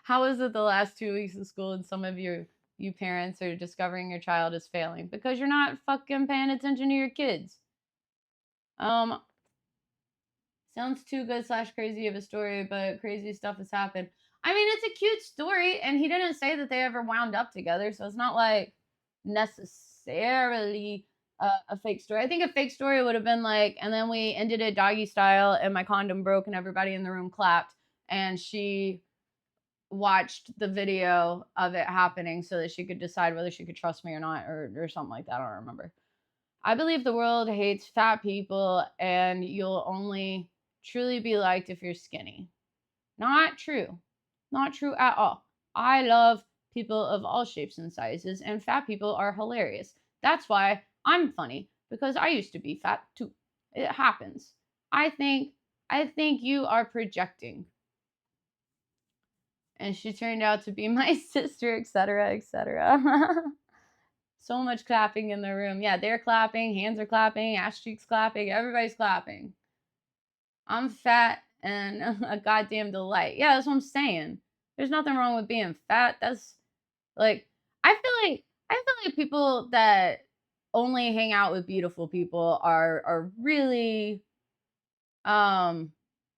How is it the last 2 weeks of school and some of you parents are discovering your child is failing because you're not fucking paying attention to your kids? Um, Sounds too good slash crazy of a story, but crazy stuff has happened. I mean, it's a cute story, and he didn't say that they ever wound up together, so it's not like necessarily a fake story. I think a fake story would have been like, and then we ended it doggy style, and my condom broke, and everybody in the room clapped, and she watched the video of it happening so that she could decide whether she could trust me or not, or something like that. I don't remember. I believe the world hates fat people and you'll only truly be liked if you're skinny. Not true. Not true at all. I love people of all shapes and sizes, and fat people are hilarious. That's why I'm funny, because I used to be fat too. It happens. I think I think you are projecting. And she turned out to be my sister, etc., etc. So much clapping in the room. Yeah, they're clapping, hands are clapping, ass cheeks clapping, everybody's clapping. I'm fat and a goddamn delight. Yeah, that's what I'm saying. There's nothing wrong with being fat. That's like I feel like people that only hang out with beautiful people are really um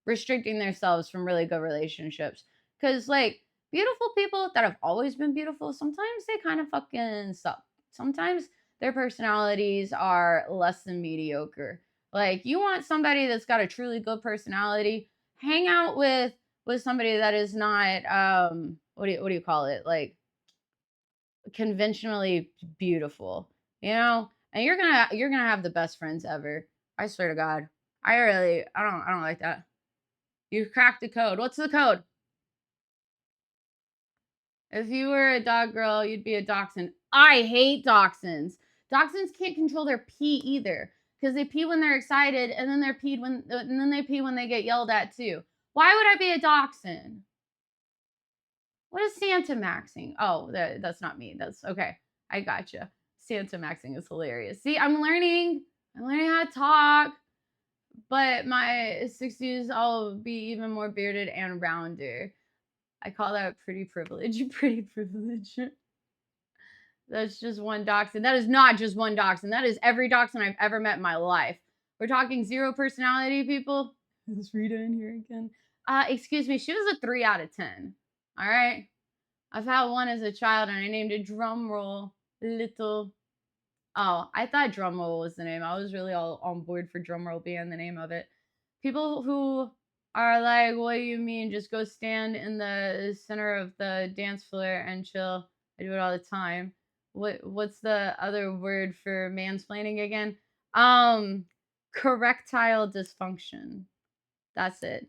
restricting themselves from really good relationships. Cause like beautiful people that have always been beautiful, sometimes they kind of fucking suck. Sometimes their personalities are less than mediocre. Like you want somebody that's got a truly good personality, hang out with somebody that is not what do you call it? Like conventionally beautiful, And you're gonna have the best friends ever. I swear to God. I don't like that. You cracked the code. What's the code? If you were a dog girl, you'd be a dachshund. I hate dachshunds. Dachshunds can't control their pee either because they pee when they're excited and then they pee when they get yelled at too. Why would I be a dachshund? What is Santa maxing? Oh, that's not me. That's okay. I gotcha. Santa maxing is hilarious. See, I'm learning. I'm learning how to talk. But my 60s, I'll be even more bearded and rounder. I call that pretty privilege. Pretty privilege. That's just one dachshund. That is not just one dachshund. That is every dachshund I've ever met in my life. We're talking zero personality people. Is Rita in here again? Excuse me. She was a 3 out of 10. All right. I've had one as a child, and I named it Drumroll Little. Oh, I thought Drumroll was the name. I was really all on board for Drumroll being the name of it. People who are like, what do you mean? Just go stand in the center of the dance floor and chill. I do it all the time. What's the other word for mansplaining again? Um Correctile dysfunction. That's it.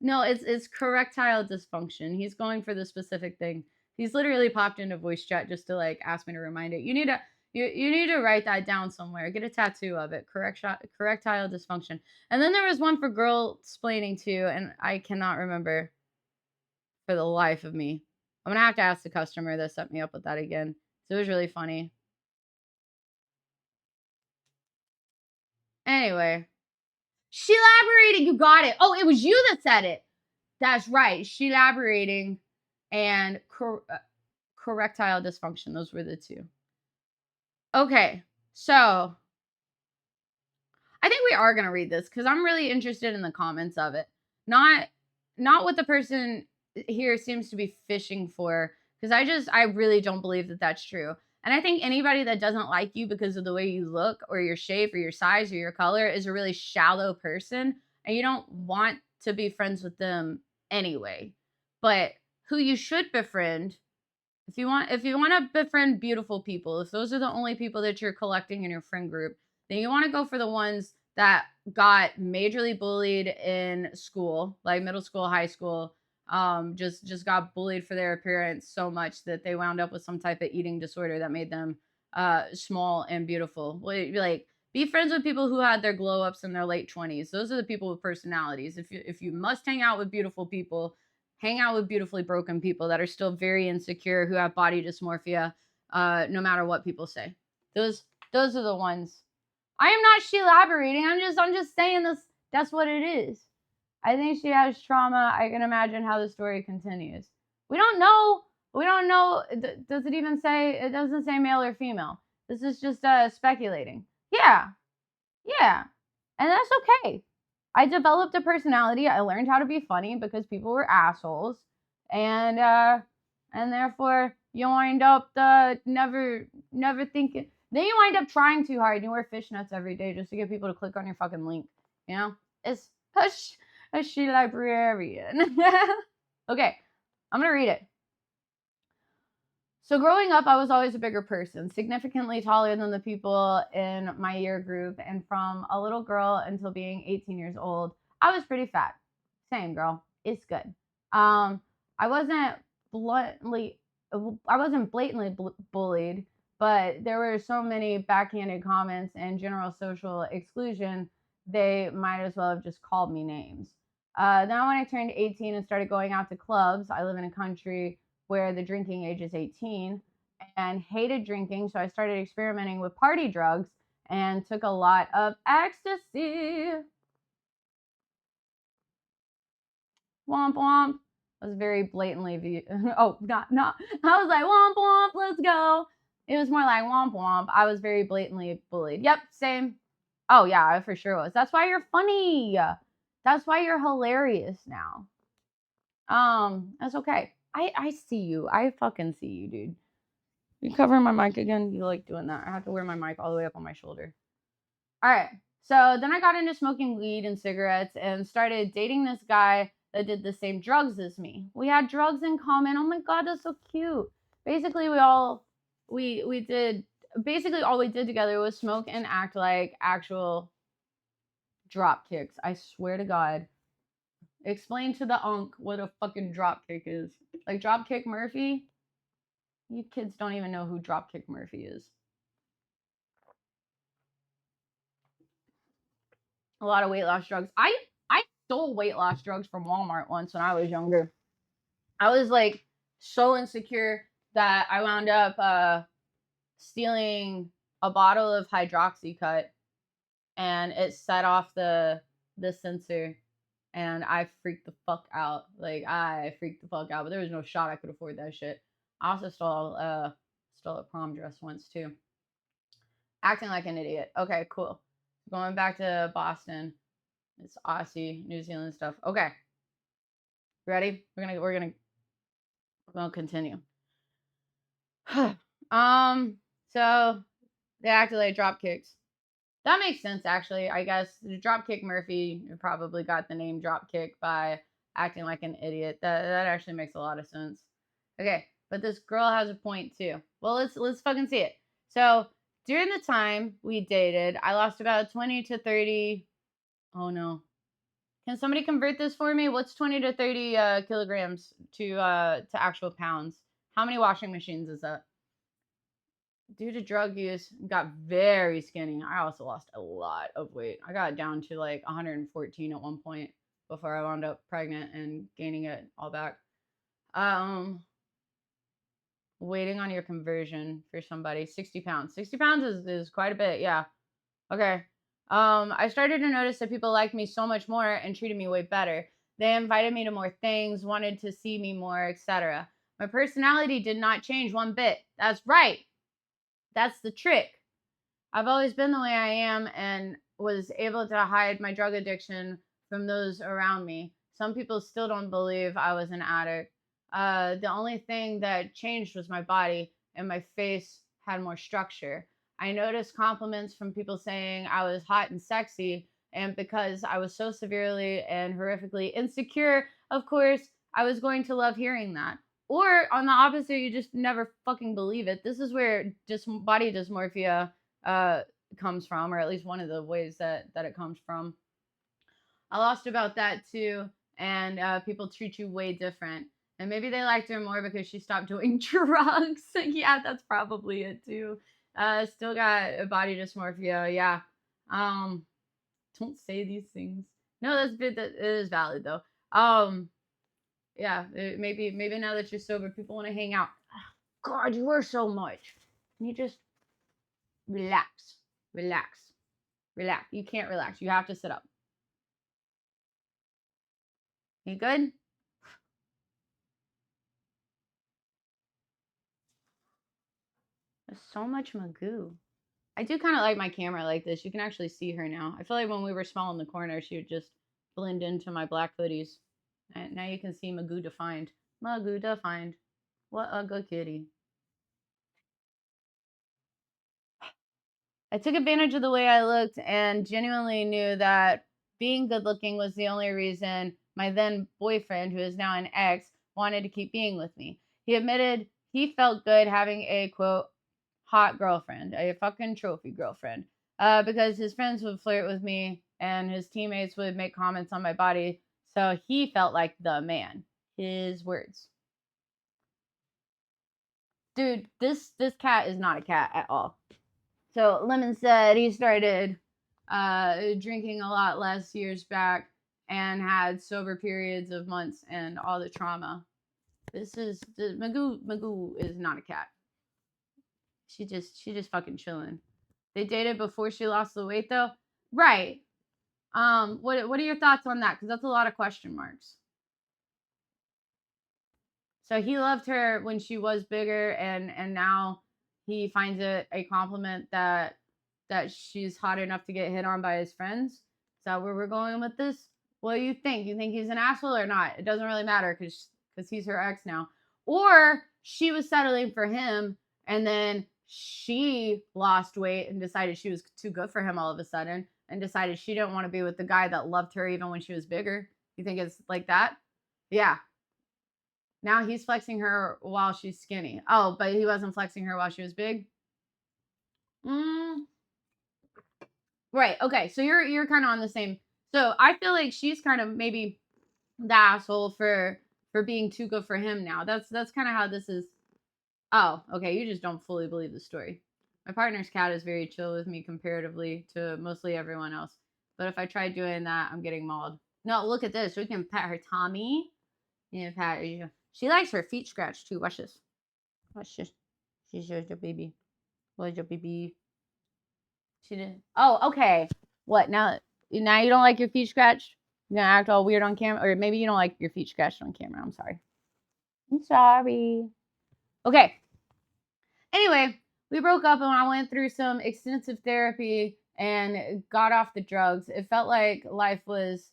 No, it's correctile dysfunction. He's going for the specific thing. He's literally popped into voice chat just to like ask me to remind it. You need to write that down somewhere. Get a tattoo of it. Correctile dysfunction. And then there was one for girl splaining too, and I cannot remember for the life of me. I'm gonna have to ask the customer that set me up with that again. So it was really funny. Anyway, she elaborating. You got it. Oh, it was you that said it. That's right. She elaborating and correctile dysfunction. Those were the two. Okay, so I think we are gonna read this because I'm really interested in the comments of it. Not not what the person here seems to be fishing for, because I really don't believe that that's true. And I think anybody that doesn't like you because of the way you look or your shape or your size or your color is a really shallow person, and you don't want to be friends with them anyway. But who you should befriend, if you want to befriend beautiful people, if those are the only people that you're collecting in your friend group, then you want to go for the ones that got majorly bullied in school, like middle school, high school. Just got bullied for their appearance so much that they wound up with some type of eating disorder that made them small and beautiful. Like be friends with people who had their glow ups in their late 20s. Those are the people with personalities. If you must hang out with beautiful people, hang out with beautifully broken people that are still very insecure, who have body dysmorphia, no matter what people say. Those are the ones. I am not she elaborating. I'm just saying this. That's what it is. I think she has trauma. I can imagine how the story continues. We don't know. We don't know. Does it even say? It doesn't say male or female. This is just speculating. Yeah, yeah, and that's okay. I developed a personality. I learned how to be funny because people were assholes, and therefore you wind up never thinking. Then you wind up trying too hard. You wear fishnets every day just to get people to click on your fucking link. You know, it's a she librarian. Okay, I'm gonna read it. So growing up, I was always a bigger person, significantly taller than the people in my year group. And from a little girl until being 18 years old, I was pretty fat. Same girl. It's good. I wasn't bluntly, I wasn't blatantly bullied, but there were so many backhanded comments and general social exclusion, they might as well have just called me names. Then when I turned 18 and started going out to clubs, I live in a country where the drinking age is 18, and hated drinking. So I started experimenting with party drugs and took a lot of ecstasy. Womp womp. I was very blatantly oh, not. I was like womp womp, let's go. It was more like womp womp. I was very blatantly bullied. Yep, same. Oh yeah, I for sure was. That's why you're funny. That's why you're hilarious now. That's okay. I see you. I fucking see you, dude. You covering my mic again? You like doing that? I have to wear my mic all the way up on my shoulder. All right. So then I got into smoking weed and cigarettes and started dating this guy that did the same drugs as me. We had drugs in common. Oh my god, that's so cute. Basically, we did basically all we did together was smoke and act like actual drop kicks. I swear to God. Explain to the unk what a fucking drop kick is. Like Dropkick Murphy. You kids don't even know who Dropkick Murphy is. A lot of weight loss drugs. I stole weight loss drugs from Walmart once when I was younger. I was like so insecure that I wound up stealing a bottle of hydroxycut, and it set off the sensor, and I freaked the fuck out. Like I freaked the fuck out, but there was no shot I could afford that shit. I also stole a prom dress once too. Acting like an idiot. Okay, cool. Going back to Boston. It's Aussie, New Zealand stuff. Okay. Ready? We're gonna continue. So they acted like drop kicks. That makes sense actually. I guess Dropkick Murphy probably got the name Dropkick by acting like an idiot. That actually makes a lot of sense. Okay, but this girl has a point too. Well, let's fucking see it. So during the time we dated, I lost about 20 to 30. Oh no. Can somebody convert this for me? What's 20 to 30 kilograms to actual pounds? How many washing machines is that? Due to drug use, got very skinny. I also lost a lot of weight. I got down to like 114 at one point before I wound up pregnant and gaining it all back. Um, Waiting on your conversion for somebody. 60 pounds. 60 pounds is quite a bit. Yeah. Okay. I started to notice that people liked me so much more and treated me way better. They invited me to more things, wanted to see me more, etc. My personality did not change one bit. That's right. That's the trick. I've always been the way I am and was able to hide my drug addiction from those around me. Some people still don't believe I was an addict. The only thing that changed was my body, and my face had more structure. I noticed compliments from people saying I was hot and sexy, and because I was so severely and horrifically insecure, of course, I was going to love hearing that. Or on the opposite, you just never fucking believe it. This is where body dysmorphia uh, comes from, or at least one of the ways that it comes from. I lost about that too, and people treat you way different. And maybe they liked her more because she stopped doing drugs. Yeah, that's probably it too. Still got body dysmorphia. Yeah. Um, don't say these things. No, that is valid though. Yeah, maybe now that you're sober, people want to hang out. God, you were so much. Can you just relax, relax, relax? You can't relax. You have to sit up. You good? So much Magoo. I do kind of like my camera like this. You can actually see her now. I feel like when we were small in the corner, she would just blend into my black hoodies. And now you can see Magoo defined. Magoo defined. What a good kitty. I took advantage of the way I looked and genuinely knew that being good looking was the only reason my then boyfriend, who is now an ex, wanted to keep being with me. He admitted he felt good having a quote hot girlfriend, a fucking trophy girlfriend, because his friends would flirt with me and his teammates would make comments on my body. So he felt like the man. His words. Dude, this cat is not a cat at all. So Lemon said he started drinking a lot less years back and had sober periods of months and all the trauma. Magoo is not a cat. She just fucking chilling. They dated before she lost the weight though. Right. What are your thoughts on that? Because that's a lot of question marks. So he loved her when she was bigger, and now he finds it a compliment that she's hot enough to get hit on by his friends. Is that where we're going with this? What do you think? You think he's an asshole or not? It doesn't really matter because he's her ex now. Or she was settling for him, and then she lost weight and decided she was too good for him all of a sudden, and decided she didn't want to be with the guy that loved her even when she was bigger. You think it's like that? Yeah. Now he's flexing her while she's skinny. Oh, but he wasn't flexing her while she was big? Mm, right. Okay. So you're kind of on the same. So I feel like she's kind of maybe the asshole for being too good for him now. That's kind of how this is. Oh, okay. You just don't fully believe the story. My partner's cat is very chill with me comparatively to mostly everyone else. But if I try doing that, I'm getting mauled. No, look at this. We can pet her Tommy. Yeah, pat her. She likes her feet scratched too. Watch this. Watch this. She's just a baby. What's your baby? She did. Oh, okay. What now? Now you don't like your feet scratched? You're gonna act all weird on camera, or maybe you don't like your feet scratched on camera. I'm sorry. I'm sorry. Okay. Anyway, we broke up and I went through some extensive therapy and got off the drugs. It felt like life was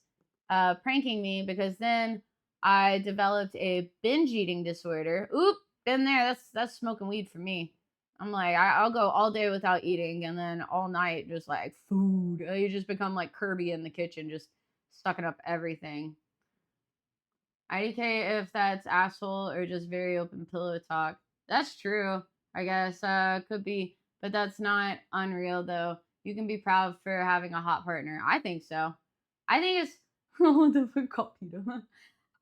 pranking me because then I developed a binge eating disorder. Oop, been there. That's smoking weed for me. I'm like, I'll go all day without eating and then all night just like food. You just become like Kirby in the kitchen, just sucking up everything. IDK if that's asshole or just very open pillow talk. That's true. I guess could be, but that's not unreal though. You can be proud for having a hot partner. I think so. I think it's what the fuck called Peter.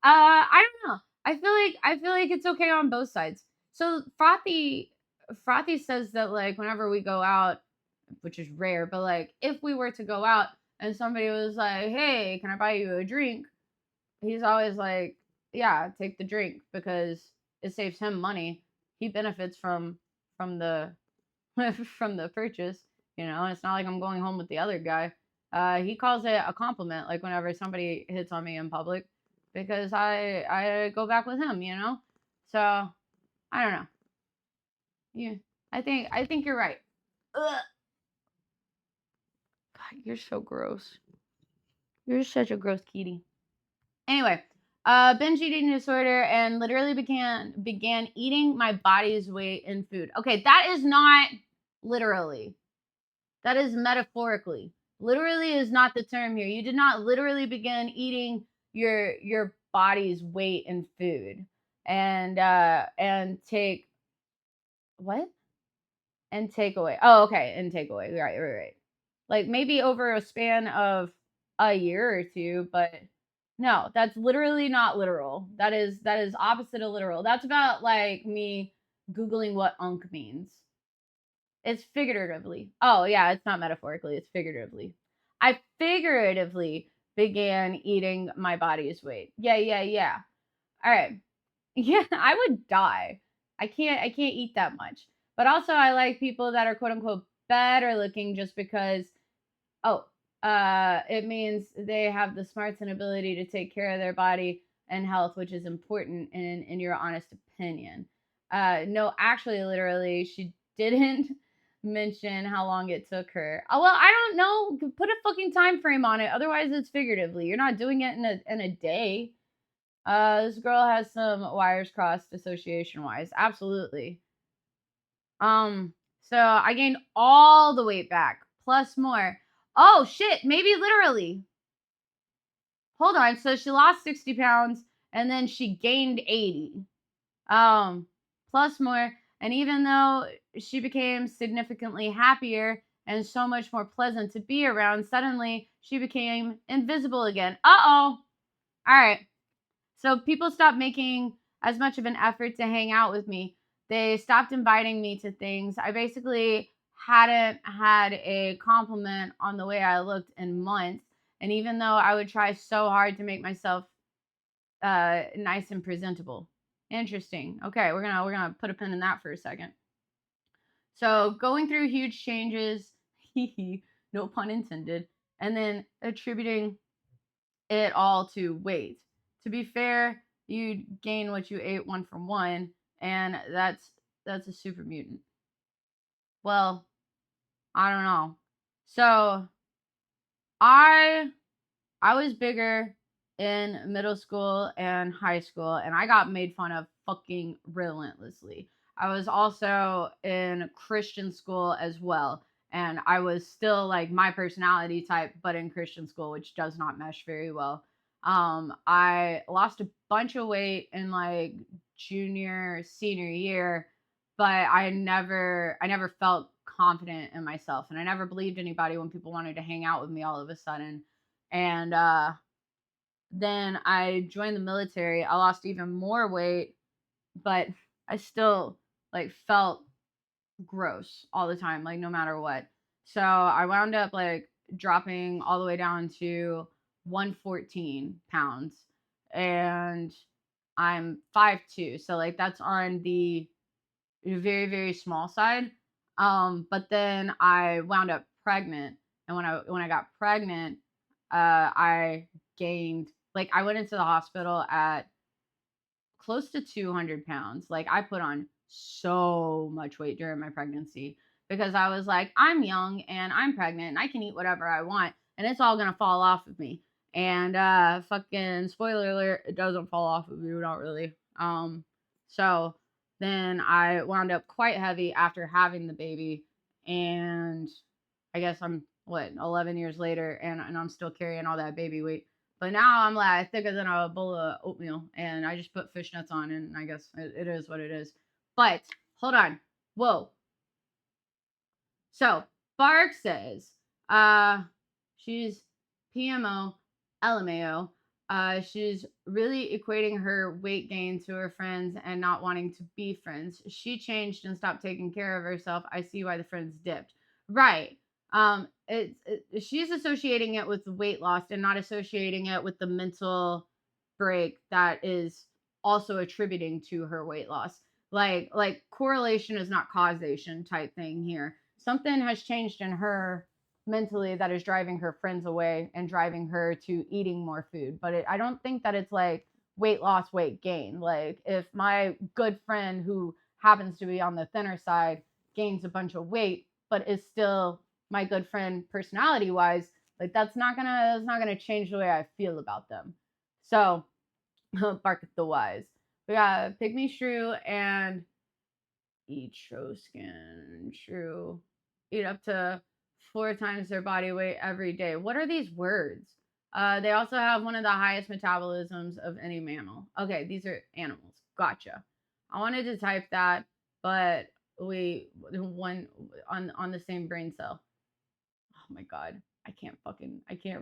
I don't know. I feel like it's okay on both sides. So Frothy says that like whenever we go out, which is rare, but like if we were to go out and somebody was like, "Hey, can I buy you a drink?" He's always like, "Yeah, take the drink because it saves him money. He benefits from the from the purchase, you know. It's not like I'm going home with the other guy." He calls it a compliment, like whenever somebody hits on me in public, because I go back with him, you know. So I don't know. Yeah, I think you're right. Ugh. God, you're so gross. You're such a gross kitty. Anyway, binge eating disorder and literally began eating my body's weight in food. Okay, that is not literally. That is metaphorically. Literally is not the term here. You did not literally begin eating your body's weight in food. And take what? And take away. Oh, okay, and take away. Right. Like maybe over a span of a year or two, but no, that's literally not literal. That is opposite of literal. That's about like me googling what unk means. It's figuratively. Oh yeah, it's not metaphorically, it's figuratively. I figuratively began eating my body's weight. Yeah. All right. Yeah, I would die. I can't eat that much. But also I like people that are quote unquote better looking just because oh, it means they have the smarts and ability to take care of their body and health, which is important in your honest opinion. No, actually, literally, didn't mention how long it took her. Oh, well, I don't know. Put a fucking time frame on it. Otherwise, it's figuratively. You're not doing it in a day. This girl has some wires crossed association wise. Absolutely. Um, so I gained all the weight back plus more. Oh shit, maybe literally. Hold on. So she lost 60 pounds and then she gained 80. Um, plus more. And even though she became significantly happier and so much more pleasant to be around, suddenly she became invisible again. Uh-oh. All right. So people stopped making as much of an effort to hang out with me. They stopped inviting me to things. I basically hadn't had a compliment on the way I looked in months. And even though I would try so hard to make myself nice and presentable. Interesting. Okay, we're gonna put a pin in that for a second. So going through huge changes, no pun intended, and then attributing it all to weight. To be fair, you gain what you ate one from one, and that's a super mutant. Well, I don't know. So I I was bigger in middle school and high school, and I got made fun of fucking relentlessly. I was also in Christian school as well, and I was still like my personality type, but in Christian school, which does not mesh very well. I lost a bunch of weight in like junior, senior year, but I never felt confident in myself, and I never believed anybody when people wanted to hang out with me all of a sudden. And then I joined the military. I lost even more weight, but I still like felt gross all the time, like no matter what. So I wound up like dropping all the way down to 114 pounds, and I'm 5'2". So like that's on the very, very small side. But then I wound up pregnant, and when I got pregnant, I gained, like, I went into the hospital at close to 200 pounds. Like, I put on so much weight during my pregnancy because I was like, I'm young and I'm pregnant and I can eat whatever I want and it's all gonna fall off of me. And fucking spoiler alert, it doesn't fall off of you, not really. So then I wound up quite heavy after having the baby, and I guess I'm what 11 years later, and I'm still carrying all that baby weight. But now I'm like thicker than a bowl of oatmeal, and I just put fishnets on, and I guess it is what it is. But hold on, whoa. So Bark says, she's PMO, LMAO. She's really equating her weight gain to her friends and not wanting to be friends. She changed and stopped taking care of herself. I see why the friends dipped. Right. She's associating it with weight loss and not associating it with the mental break that is also attributing to her weight loss. Like correlation is not causation type thing here. Something has changed in her mentally that is driving her friends away and driving her to eating more food. But I don't think that it's like weight loss, weight gain. Like if my good friend who happens to be on the thinner side gains a bunch of weight, but is still my good friend personality wise, like that's not gonna change the way I feel about them. So bark at the wise. We got pygmy shrew and Etruscan shrew eat up to 4 times their body weight every day. What are these words? They also have one of the highest metabolisms of any mammal. Okay, these are animals. Gotcha. I wanted to type that, but we one on the same brain cell. Oh my god, I can't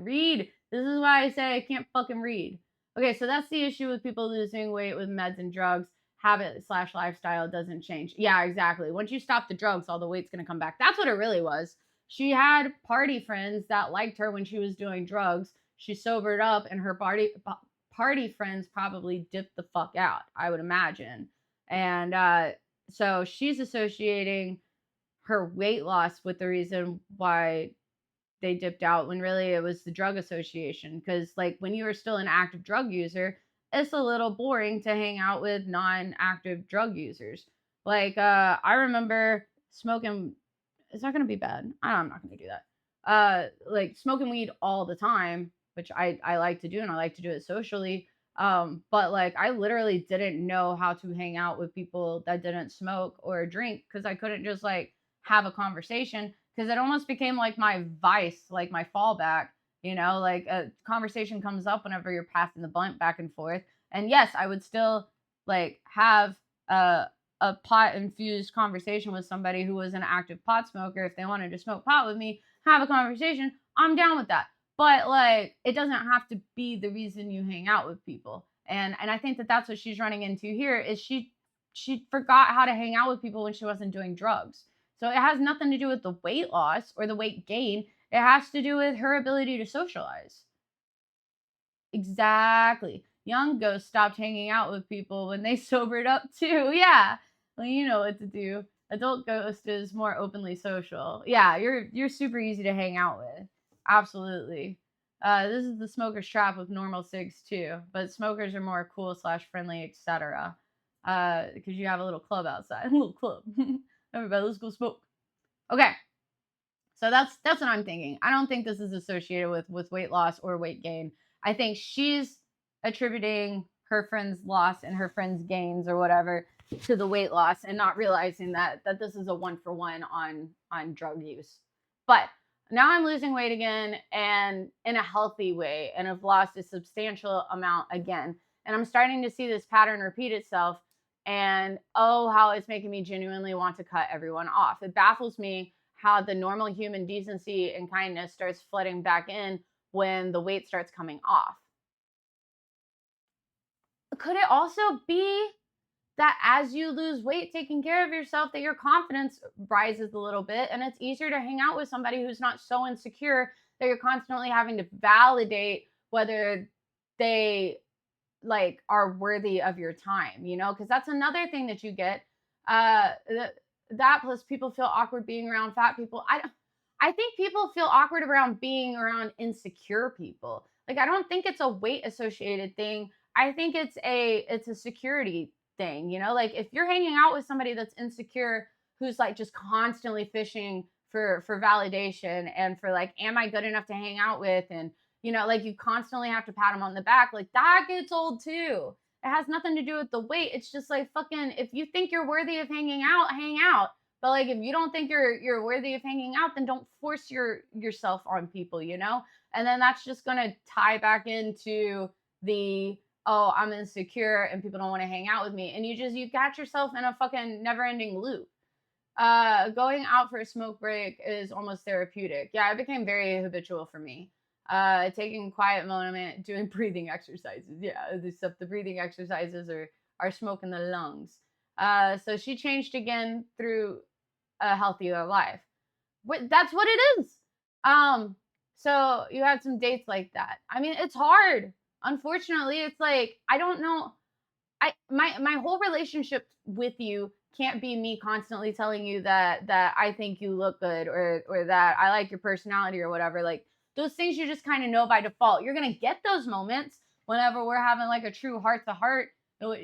read. This is why I say I can't fucking read. Okay, so that's the issue with people losing weight with meds and drugs. Habit/lifestyle doesn't change. Yeah, exactly. Once you stop the drugs, all the weight's gonna come back. That's what it really was. She had party friends that liked her when she was doing drugs. She sobered up, and her party friends probably dipped the fuck out, I would imagine. And so she's associating her weight loss with the reason why they dipped out, when really it was the drug association. Because like when you were still an active drug user, it's a little boring to hang out with non-active drug users. Like I remember smoking, it's not gonna be bad. I'm not gonna do that. Like smoking weed all the time, which I like to do, and I like to do it socially. But like I literally didn't know how to hang out with people that didn't smoke or drink because I couldn't just like have a conversation because it almost became like my vice, like my fallback. Like a conversation comes up whenever you're passing the blunt back and forth. And yes, I would still like have a a pot infused conversation with somebody who was an active pot smoker. If they wanted to smoke pot with me, have a conversation, I'm down with that. But like, it doesn't have to be the reason you hang out with people. And I think that that's what she's running into here is she forgot how to hang out with people when she wasn't doing drugs. So it has nothing to do with the weight loss or the weight gain. It has to do with her ability to socialize. Exactly. Young Ghost stopped hanging out with people when they sobered up too. Yeah. Well, you know what to do. Adult Ghost is more openly social. Yeah, you're super easy to hang out with. Absolutely. This is the smoker's trap with normal cigs too, but smokers are more cool slash friendly, etc. Because you have a little club outside, a little club. Everybody, let's go smoke. Okay, so that's what I'm thinking. I don't think this is associated with weight loss or weight gain. I think she's attributing her friend's loss and her friend's gains or whatever to the weight loss and not realizing that this is a one for one on drug use. But now I'm losing weight again and in a healthy way and have lost a substantial amount again. And I'm starting to see this pattern repeat itself. And oh, how it's making me genuinely want to cut everyone off. It baffles me how the normal human decency and kindness starts flooding back in when the weight starts coming off. Could it also be that as you lose weight taking care of yourself that your confidence rises a little bit and it's easier to hang out with somebody who's not so insecure that you're constantly having to validate whether they like are worthy of your time, because that's another thing that you get. That plus people feel awkward being around fat people. I think people feel awkward around being around insecure people. Like I don't think it's a weight associated thing. I think it's a security thing, like if you're hanging out with somebody that's insecure who's like just constantly fishing for validation and for like am I good enough to hang out with, and like you constantly have to pat them on the back, like that gets old too. It has nothing to do with the weight. It's just like fucking if you think you're worthy of hanging out, hang out. But like if you don't think you're worthy of hanging out, then don't force yourself on people, And then that's just gonna tie back into the oh, I'm insecure and people don't want to hang out with me. And you got yourself in a fucking never ending loop. Going out for a smoke break is almost therapeutic. Yeah, it became very habitual for me. Taking a quiet moment, doing breathing exercises. Yeah, the breathing exercises are smoking the lungs. So she changed again through a healthier life. That's what it is. Um, so you had some dates like that. I mean, it's hard. Unfortunately, it's like I don't know. My whole relationship with you can't be me constantly telling you that I think you look good or that I like your personality or whatever. Like those things you just kind of know by default. You're gonna get those moments whenever we're having like a true heart to heart, but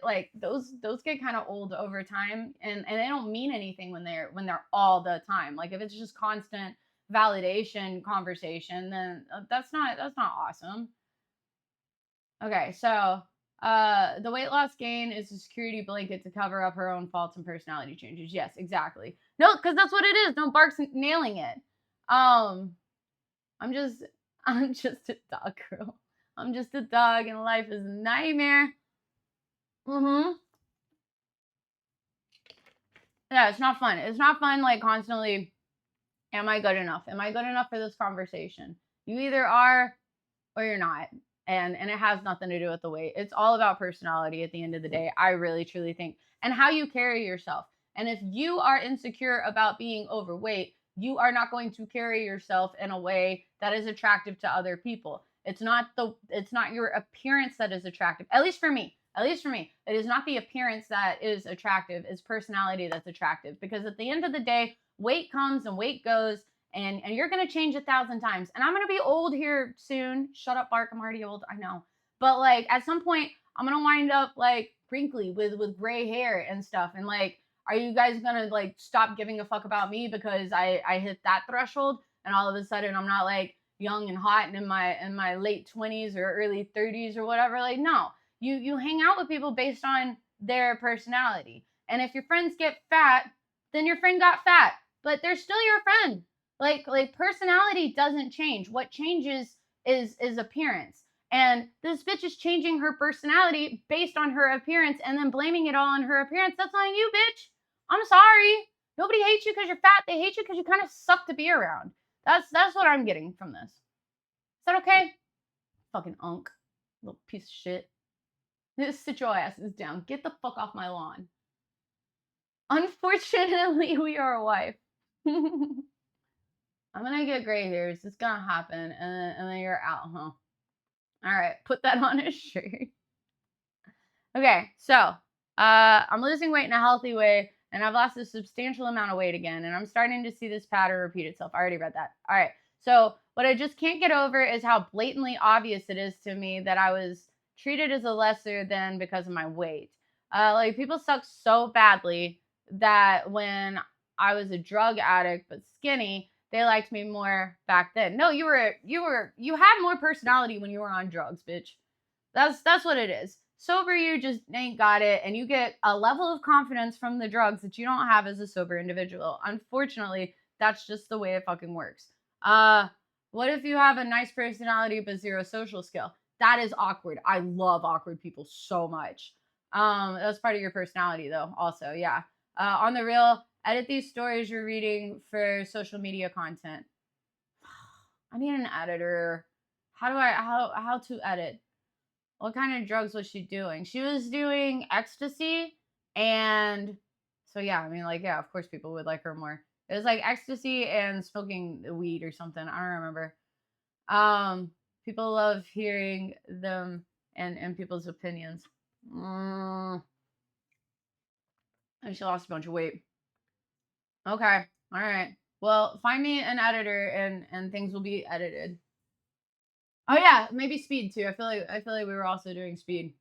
like those get kind of old over time and they don't mean anything when they're all the time. Like if it's just constant validation conversation, then that's not awesome. Okay, so the weight loss gain is a security blanket to cover up her own faults and personality changes. Yes, exactly. No, because that's what it is. No, Bark's nailing it. Um, I'm just I'm just a dog girl. I'm just a dog, and life is a nightmare. Mm-hmm. Yeah, it's not fun. It's not fun. Like constantly, am I good enough? Am I good enough for this conversation? You either are or you're not. And it has nothing to do with the weight. It's all about personality at the end of the day. I really truly think and how you carry yourself. And if you are insecure about being overweight, you are not going to carry yourself in a way that is attractive to other people. It's not your appearance that is attractive. At least for me. At least for me. It is not the appearance that is attractive. It's personality that's attractive because at the end of the day, weight comes and weight goes and you're gonna change 1,000 times. And I'm gonna be old here soon. Shut up, Bark. I'm already old. I know. But like at some point, I'm gonna wind up like wrinkly with gray hair and stuff. And like Are you guys gonna like stop giving a fuck about me because I hit that threshold and all of a sudden I'm not like young and hot and in my late 20s or early 30s or whatever? Like, no. You hang out with people based on their personality. And if your friends get fat, then your friend got fat, but they're still your friend. Like personality doesn't change. What changes is appearance. And this bitch is changing her personality based on her appearance and then blaming it all on her appearance. That's on you, bitch. I'm sorry. Nobody hates you because you're fat. They hate you because you kind of suck to be around. That's what I'm getting from this. Is that okay? Fucking unk. Little piece of shit. Just sit your asses down. Get the fuck off my lawn. Unfortunately, we are a wife. I'm gonna get gray hairs. It's gonna happen. And then you're out, huh? All right, put that on a shirt. Okay, so I'm losing weight in a healthy way, and I've lost a substantial amount of weight again, and I'm starting to see this pattern repeat itself. I already read that. All right, so what I just can't get over is how blatantly obvious it is to me that I was treated as a lesser than because of my weight. Like people suck so badly that when I was a drug addict but skinny, they liked me more back then. No, you had more personality when you were on drugs, bitch. That's what it is. Sober, you just ain't got it, and you get a level of confidence from the drugs that you don't have as a sober individual. Unfortunately, that's just the way it fucking works. What if you have a nice personality but zero social skill? That is awkward. I love awkward people so much. That's part of your personality, though. Also, yeah. On the real, edit these stories you're reading for social media content. I need an editor. How to edit? What kind of drugs was she doing? She was doing ecstasy, and so yeah, I mean, like, yeah, of course people would like her more. It was like ecstasy and smoking weed or something. I don't remember. People love hearing them and people's opinions. And she lost a bunch of weight. Okay, all right. Well, find me an editor and things will be edited. Oh yeah, maybe speed too. I feel like we were also doing speed.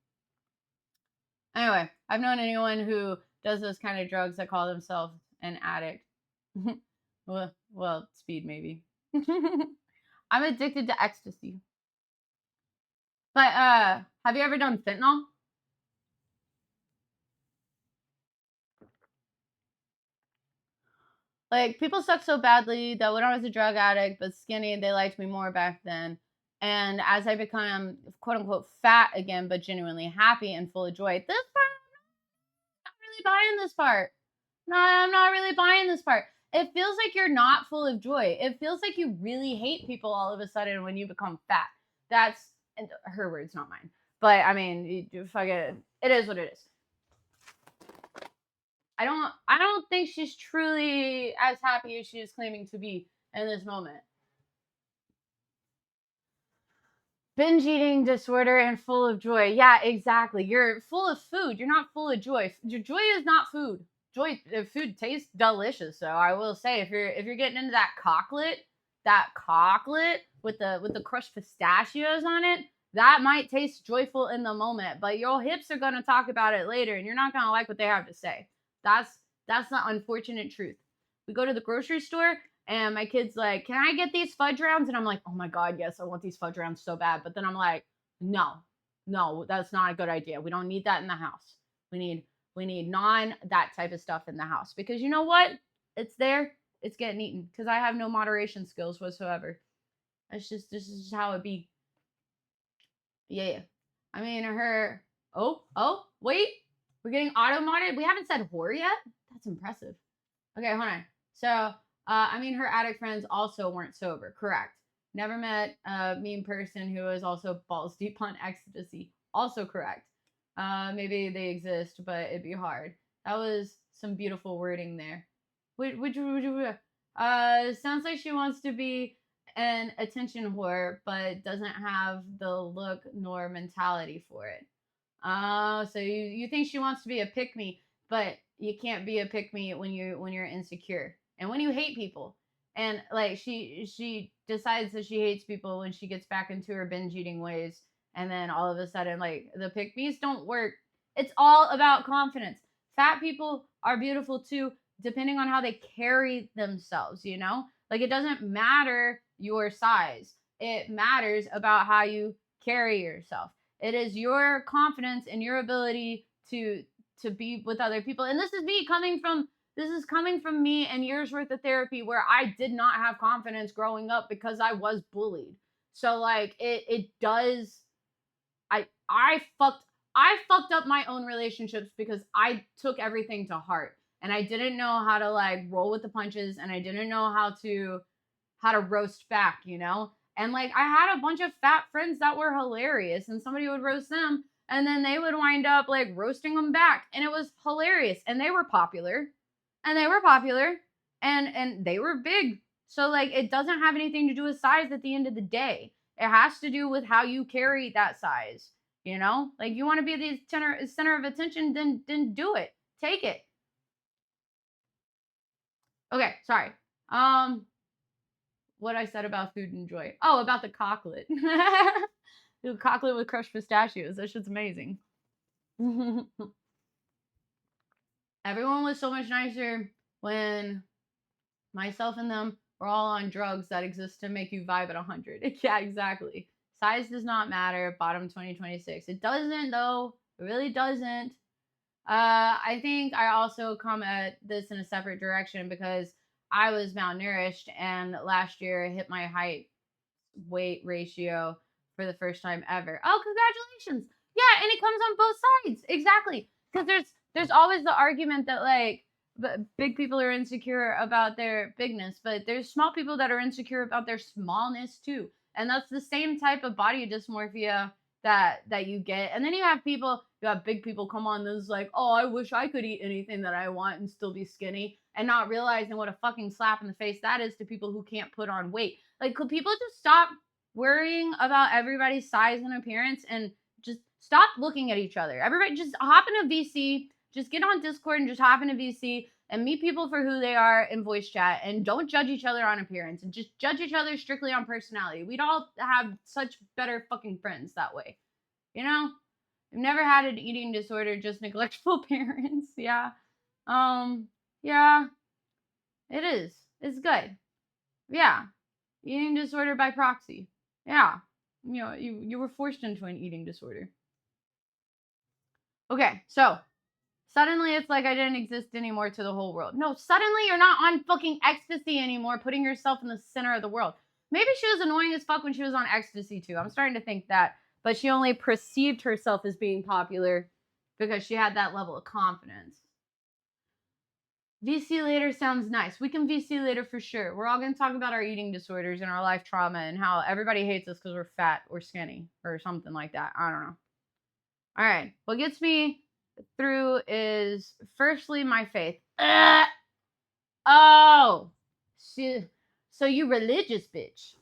Anyway, I've known anyone who does those kind of drugs that call themselves an addict. well, speed maybe. I'm addicted to ecstasy. But have you ever done fentanyl? Like people suck so badly that when I was a drug addict but skinny, they liked me more back then. And as I become quote unquote fat again, but genuinely happy and full of joy, this part I'm not really buying this part. No, I'm not really buying this part. It feels like you're not full of joy. It feels like you really hate people all of a sudden when you become fat. That's her words, not mine. But I mean, fuck it. It is what it is. I don't think she's truly as happy as she is claiming to be in this moment. Binge eating disorder and full of joy. Yeah, exactly. You're full of food. You're not full of joy. Your joy is not food. Food tastes delicious. So I will say, if you're getting into that cocklet with the crushed pistachios on it, that might taste joyful in the moment, but your hips are gonna talk about it later, and you're not gonna like what they have to say. That's that's the unfortunate truth. We go to the grocery store and my kid's like, "Can I get these fudge rounds?" And I'm like, "Oh my god, yes, I want these fudge rounds so bad." But then I'm like, "No, no, that's not a good idea. We don't need that in the house. We need we need non that type of stuff in the house because you know what? It's there. It's getting eaten because I have no moderation skills whatsoever. That's just this is just how it be. Yeah. I mean, her. Oh, wait. We're getting auto modded. We haven't said whore yet. That's impressive. Okay, hold on. So, I mean, her addict friends also weren't sober. Correct. Never met a mean person who was also balls deep on ecstasy. Also correct. Maybe they exist, but it'd be hard. That was some beautiful wording there. Sounds like she wants to be an attention whore, but doesn't have the look nor mentality for it. Oh, so you think she wants to be a pick me, but you can't be a pick me when you're insecure and when you hate people. And like she decides that she hates people when she gets back into her binge eating ways, and then all of a sudden like the pick me's don't work. It's all about confidence. Fat people are beautiful too, depending on how they carry themselves, you know? Like it doesn't matter your size. It matters about how you carry yourself. It is your confidence and your ability to be with other people. And this is coming from me and years worth of therapy where I did not have confidence growing up because I was bullied. So like it does I fucked up my own relationships because I took everything to heart and I didn't know how to like roll with the punches and I didn't know how to roast back, you know? And like I had a bunch of fat friends that were hilarious and somebody would roast them and then they would wind up like roasting them back and it was hilarious and they were popular and they were popular and they were big. So like it doesn't have anything to do with size at the end of the day. It has to do with how you carry that size. You know, like you want to be the center of attention, then do it. Take it. Okay, sorry. What I said about food and joy. Oh, about the cocklet. The cocklet with crushed pistachios. That shit's amazing. Everyone was so much nicer when myself and them were all on drugs that exist to make you vibe at 100. Yeah, exactly. Size does not matter. Bottom 2026. It doesn't though. It really doesn't. I think I also come at this in a separate direction because I was malnourished and last year hit my height weight ratio for the first time ever. Oh, congratulations. Yeah, and it comes on both sides. Exactly. Cuz there's always the argument that like big people are insecure about their bigness, but there's small people that are insecure about their smallness too. And that's the same type of body dysmorphia that you get. And then you have big people come on that's like, "Oh, I wish I could eat anything that I want and still be skinny," and not realizing what a fucking slap in the face that is to people who can't put on weight. Like, could people just stop worrying about everybody's size and appearance and just stop looking at each other? Everybody just hop in a VC, just get on Discord and just hop in a VC and meet people for who they are in voice chat and don't judge each other on appearance and just judge each other strictly on personality. We'd all have such better fucking friends that way. You know? I've never had an eating disorder, just neglectful parents. Yeah. Yeah, it is. It's good. Yeah. Eating disorder by proxy. Yeah. You know, you were forced into an eating disorder. Okay, so suddenly it's like I didn't exist anymore to the whole world. No, suddenly you're not on fucking ecstasy anymore, putting yourself in the center of the world. Maybe she was annoying as fuck when she was on ecstasy too. I'm starting to think that. But she only perceived herself as being popular because she had that level of confidence. VC later sounds nice. We can VC later for sure. We're all going to talk about our eating disorders and our life trauma and how everybody hates us because we're fat or skinny or something like that. I don't know. All right. What gets me through is firstly my faith. Oh, so you religious bitch.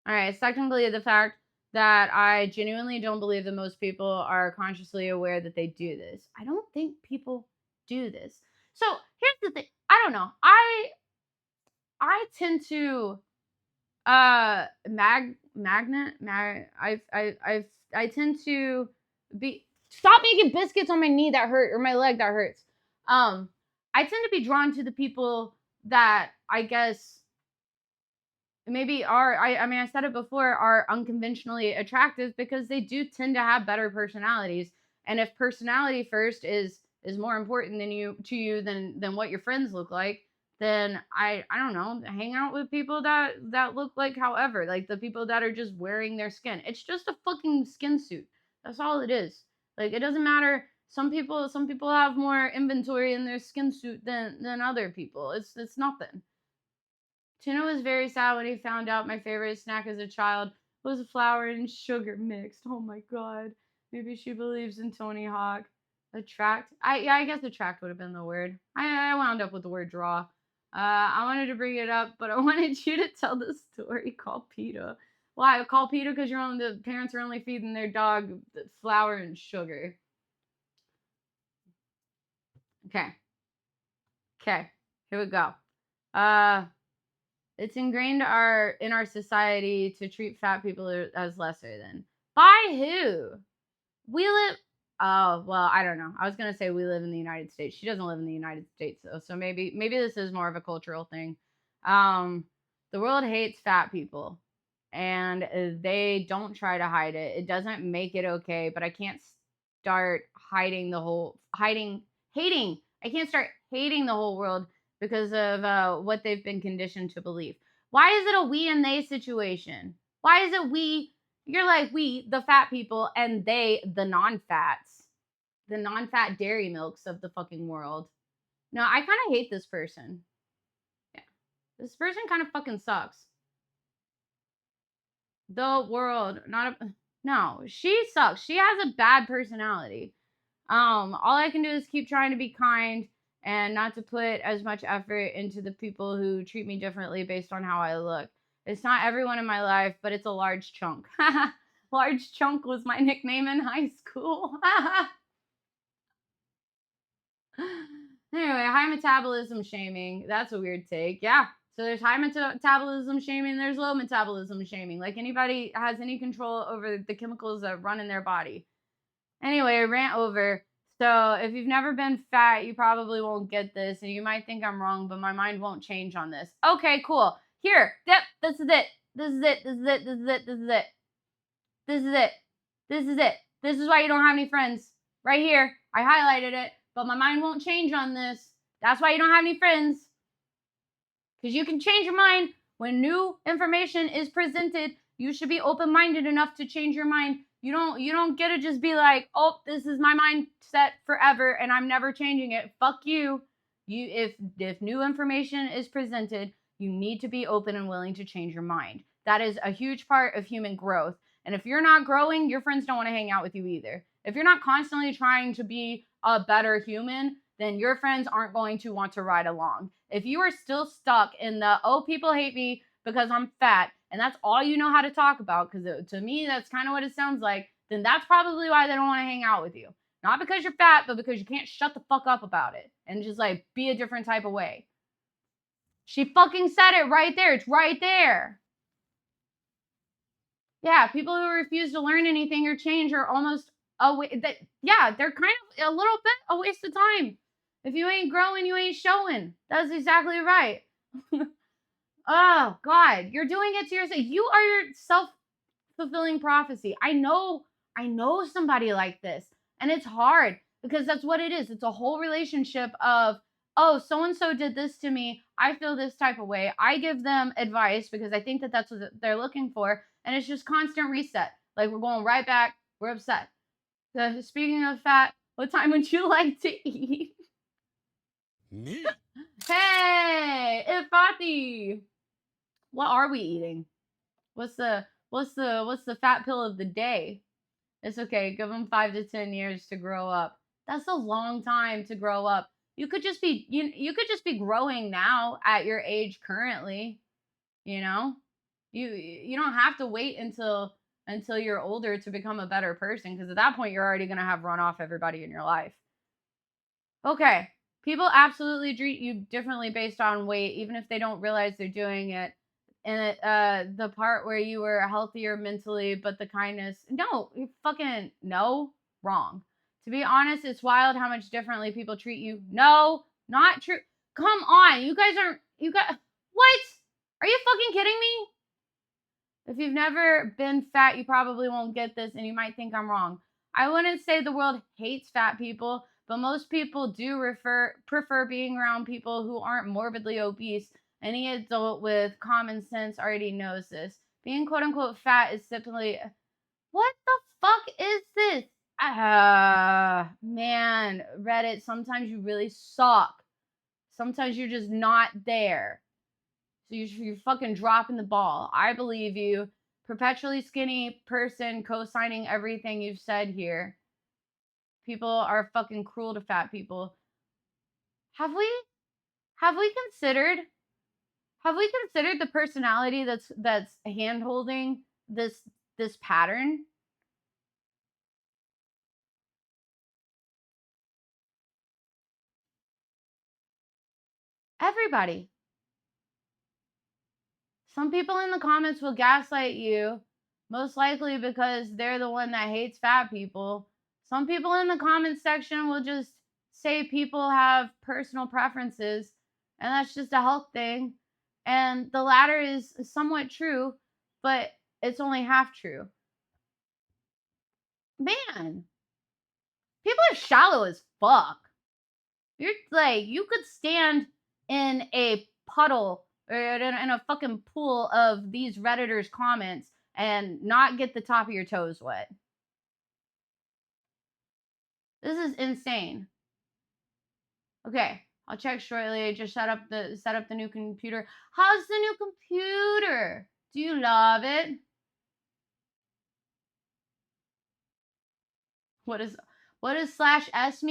All right. Secondly, the fact that I genuinely don't believe that most people are consciously aware that they do this. I don't think people do this. So here's the thing. I don't know. I tend to I tend to be stop making biscuits on my knee that hurt or my leg that hurts. I tend to be drawn to the people that I guess maybe are I mean I said it before are unconventionally attractive because they do tend to have better personalities. And if personality first is more important than you to you than what your friends look like, then I don't know, hang out with people that look like however, like the people that are just wearing their skin. It's just a fucking skin suit. That's all it is. Like it doesn't matter. Some people have more inventory in their skin suit than other people. It's nothing. Tuna was very sad when he found out my favorite snack as a child was flour and sugar mixed. Oh my god. Maybe she believes in Tony Hawk. Attract. I guess attract would have been the word. I wound up with the word draw. I wanted to bring it up, but I wanted you to tell the story called PETA. Why? Call PETA because the parents are only feeding their dog flour and sugar. Okay. Okay. Here we go. It's ingrained in our society to treat fat people as lesser than. By who? We live Oh, well, I don't know. I was gonna say we live in the United States. She doesn't live in the United States though, so maybe this is more of a cultural thing. Um, the world hates fat people, and they don't try to hide it. It doesn't make it okay, but I can't start hiding the whole hiding hating. I can't start hating the whole world because of what they've been conditioned to believe. Why is it a we and they situation? Why is it we? You're like we, the fat people, and they, the non-fats, the non-fat dairy milks of the fucking world. No, I kind of hate this person. Yeah, this person kind of fucking sucks. The world, not a no. She sucks. She has a bad personality. All I can do is keep trying to be kind and not to put as much effort into the people who treat me differently based on how I look. It's not everyone in my life, but it's a large chunk. Large chunk was my nickname in high school. Anyway, high metabolism shaming. That's a weird take. Yeah. So there's high metabolism shaming, there's low metabolism shaming. Like anybody has any control over the chemicals that run in their body. Anyway, rant over. So if you've never been fat, you probably won't get this, and you might think I'm wrong, but my mind won't change on this. Okay, cool. Here, yep, this is it. This is it. This is it. This is it. This is it. This is it. This is it. This is why you don't have any friends. Right here. I highlighted it, but my mind won't change on this. That's why you don't have any friends. Because you can change your mind when new information is presented. You should be open-minded enough to change your mind. You don't get to just be like, oh, this is my mindset forever and I'm never changing it. Fuck you. If new information is presented, you need to be open and willing to change your mind. That is a huge part of human growth. And if you're not growing, your friends don't want to hang out with you either. If you're not constantly trying to be a better human, then your friends aren't going to want to ride along. If you are still stuck in the, oh, people hate me because I'm fat, and that's all you know how to talk about, because to me, that's kind of what it sounds like, then that's probably why they don't want to hang out with you. Not because you're fat, but because you can't shut the fuck up about it and just like be a different type of way. She fucking said it right there. It's right there. Yeah, people who refuse to learn anything or change are almost they're kind of a little bit a waste of time. If you ain't growing, you ain't showing. That's exactly right. Oh God, you're doing it to yourself. You are your self-fulfilling prophecy. I know somebody like this, and it's hard because that's what it is. It's a whole relationship of, oh, so and so did this to me. I feel this type of way. I give them advice because I think that that's what they're looking for, and it's just constant reset. Like we're going right back. We're upset. So speaking of fat, what time would you like to eat? Me. Hey, Ifati. What are we eating? What's the fat pill of the day? It's okay. Give them 5 to 10 years to grow up. That's a long time to grow up. You could just be growing now at your age currently, you know? You don't have to wait until you're older to become a better person, because at that point you're already going to have run off everybody in your life. Okay. People absolutely treat you differently based on weight, even if they don't realize they're doing it. And the part where you were healthier mentally, but the kindness, no, you fucking no, wrong. To be honest, it's wild how much differently people treat you. No, not true. Come on, you guys, what? Are you fucking kidding me? If you've never been fat, you probably won't get this, and you might think I'm wrong. I wouldn't say the world hates fat people, but most people do prefer being around people who aren't morbidly obese. Any adult with common sense already knows this. Being quote unquote fat is simply, what the fuck is this? Man, Reddit, sometimes you really suck. Sometimes you're just not there. So you're fucking dropping the ball. I believe you. Perpetually skinny person co-signing everything you've said here. People are fucking cruel to fat people. Have we considered the personality that's hand holding this pattern? Everybody. Some people in the comments will gaslight you, most likely because they're the one that hates fat people. Some people in the comments section will just say people have personal preferences, and that's just a health thing. And the latter is somewhat true, but it's only half true. Man, people are shallow as fuck. You're like, you could stand in a puddle or in a fucking pool of these Redditors' comments and not get the top of your toes wet. This is insane. Okay, I'll check shortly. I just set up the new computer. How's the new computer? Do you love it? What is what does slash s mean?